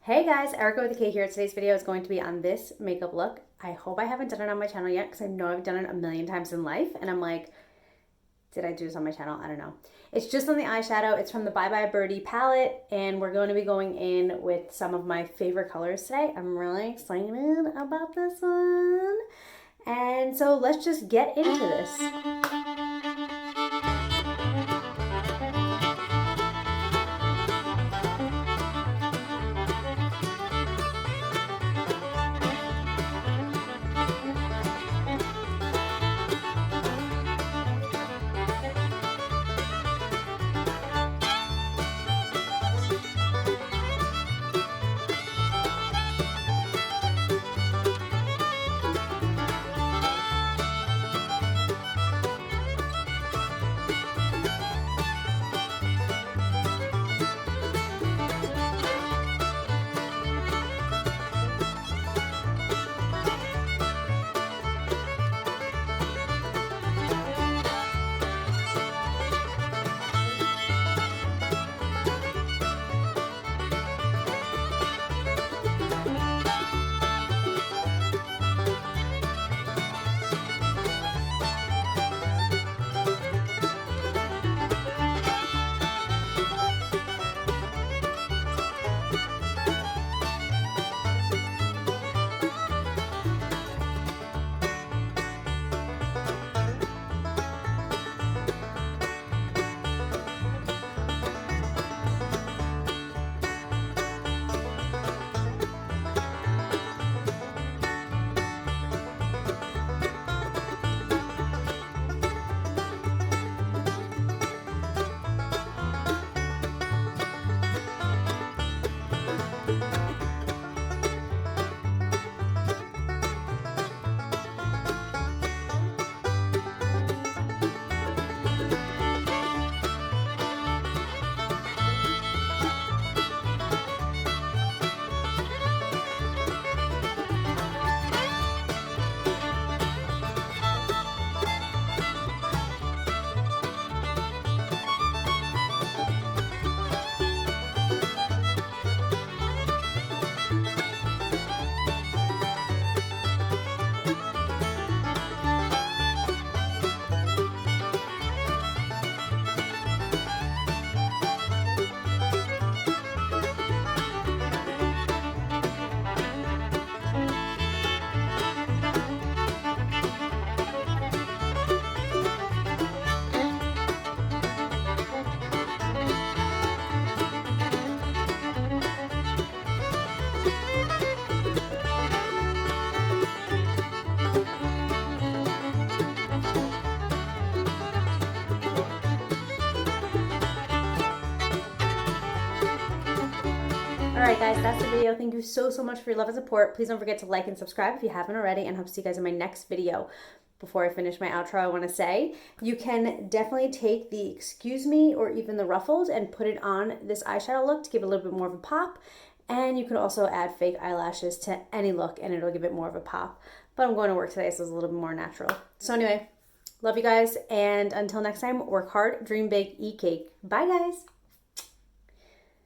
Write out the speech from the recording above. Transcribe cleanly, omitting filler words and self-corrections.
Hey guys, Erica with the K here. Today's video is going to be on this makeup look. I hope I haven't done it on my channel yet because I know I've done it a million times in life and I'm like, did I do this on my channel? I don't know. It's just on the eyeshadow. It's from the Bye Bye Birdie palette and we're going to be going in with some of my favorite colors today. I'm really excited about this one. And so let's just get into this. Alright guys, that's the video. Thank you so much for your love and support. Please don't forget to like and subscribe if you haven't already, and hope to see you guys in my next video. Before I finish my outro, I want to say you can definitely take the Excuse Me or even the ruffles and put it on this eyeshadow look to give it a little bit more of a pop. And you can also add fake eyelashes to any look and it'll give it more of a pop. But I'm going to work today, so it's a little bit more natural. So anyway, love you guys, and until next time, work hard, dream big, eat cake. Bye guys!